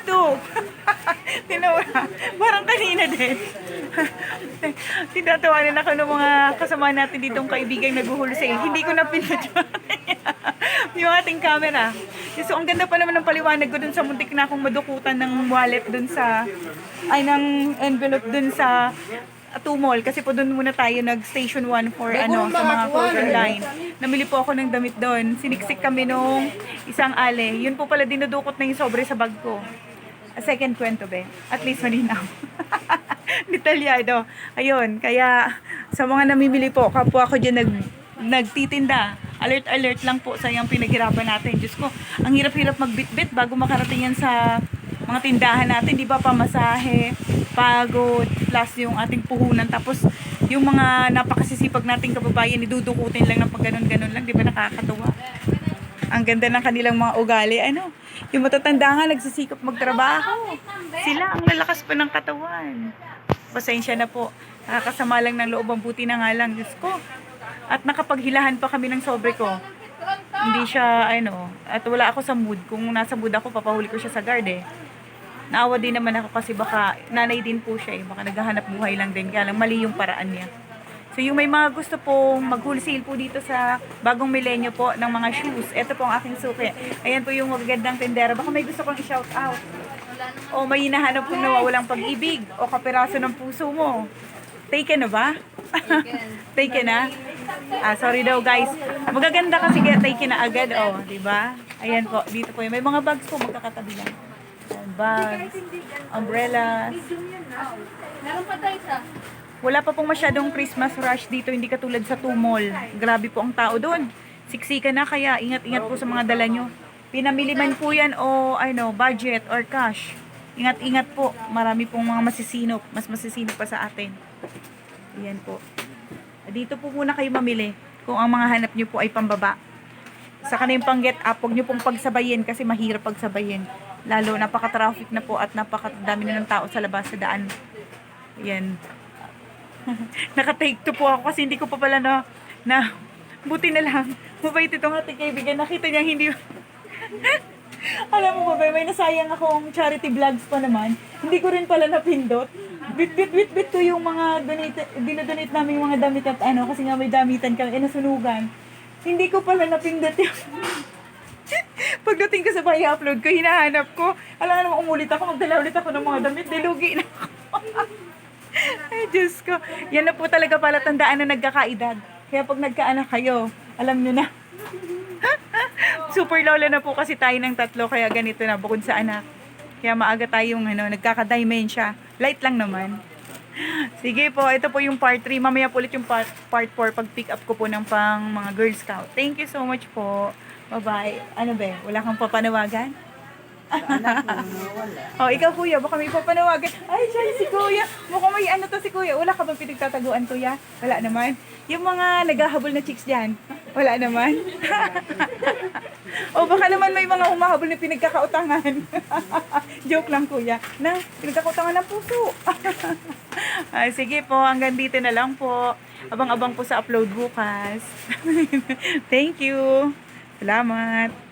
dito. Tinawala. Parang kanina din. Tinatawanan ako ng mga kasama natin ditong kaibigang nag-wholesale. Hindi ko na pinadyan yung ating camera. So, ang ganda pa naman ng paliwanag ko dun sa muntik na akong madukutan ng wallet dun sa, ay, ng envelope dun sa Tumol. Kasi po dun muna tayo nag-station 1 for ano, sa mga clothing line. Namili po ako ng damit doon. Siniksik kami nung isang ale. Yun po pala dinudukot na yung sobre sa bag ko. A second kwento, be. At least malinaw. Detalyado. Ayun, kaya sa mga namimili po, kapwa ako dyan nagtitinda. Alert, alert lang po sa yung pinaghirapan natin. Diyos ko, ang hirap-hirap magbitbit bago makarating yan sa mga tindahan natin. Di ba, pamasahe, pagod, plus yung ating puhunan. Tapos, yung mga napakasisipag nating kababayan, idudukutin lang ng pag ganon-ganon lang. Di ba, nakakatuwa? Ang ganda ng kanilang mga ugali. Ano? Yung matatanda nga, nagsisikap magtrabaho. Sila ang lalakas pa ng katawan. Pasensya na po. Nakakasama lang ng loob, ang buti na nga lang. Diyos ko. At nakapaghilahan pa kami ng sobre ko. Hindi siya, ano, at wala ako sa mood. Kung nasa mood ako, papahuli ko siya sa guard eh. Naawa din naman ako kasi baka nanay din po siya eh. Baka naghahanap buhay lang din. Kaya lang mali yung paraan niya. So yung may mga gusto pong mag-wholesale po dito sa bagong milenyo po ng mga shoes. Ito po ang aking suki. Ayan po yung magagandang tendera. Baka may gusto kong i-shout out. O may hinahanap kong nawawalang pag-ibig. O kapiraso ng puso mo. Taken na ba? Taken na? Sorry daw guys. Magaganda kasi kaya taken na agad. Oh, di ba? Ayan po. Dito po. May mga bags po magkakatabi lang. Ayan, bags, umbrellas. Meron pa tayo sa... Wala pa pong masyadong Christmas rush dito, hindi katulad sa Tumol. Grabe po ang tao doon. Siksika na, kaya ingat-ingat po sa mga dala nyo. Pinamili man po yan o ano, budget or cash. Ingat-ingat po. Marami pong mga masisinop. Mas masisinop pa sa atin. Ayan po. Dito po muna kayo mamili kung ang mga hanap nyo po ay pambaba. Sa kanayong pang get up, huwag nyo pong pagsabayin kasi mahirap pagsabayin. Lalo, napaka-traffic na po at napakadami na ng tao sa labas sa daan. Ayan. Naka-take to po ako kasi hindi ko pa pala na buti na lang. Mabait itong ating kaibigan. Nakita niya hindi... Alam mo ba, may nasayang akong charity vlogs pa naman. Hindi ko rin pala napindot. Bit ko yung mga dinodonate namin yung mga damit at ano, kasi nga may damitan kami, nasunugan. Hindi ko pala napindot yung... Pagdating ko sa bahay, upload ko, hinahanap ko. Alam nga naman, umulit ako, magdala ulit ako ng mga damit, dilugi na ako. Ay, Diyos ko. Yan na po talaga pala tandaan na nagkakaedad. Kaya pag nagkaanak kayo, alam nyo na. Super lola na po kasi tayo ng tatlo, kaya ganito na, bukod sa anak. Kaya maaga tayong nagkaka-dementia. Light lang naman. Sige po, ito po yung part 3. Mamaya po ulit yung part 4 pag pick up ko po ng pang mga Girl Scout. Thank you so much po. Bye-bye. Ano ba? Wala kang papanawagan? Oh, ikaw kuya, baka may papanawagan. Ay, siya si kuya. Mukhang may ano to si kuya. Wala ka bang pinagtataguan kuya? Wala naman. Yung mga naghahabol na chicks dyan. Wala naman. O baka naman may mga humahabol na pinagkakautangan. Joke lang kuya. Na, pinagkakautangan ng puso. Ay, sige po, hanggang dito na lang po. Abang-abang po sa upload bukas. Thank you. Salamat.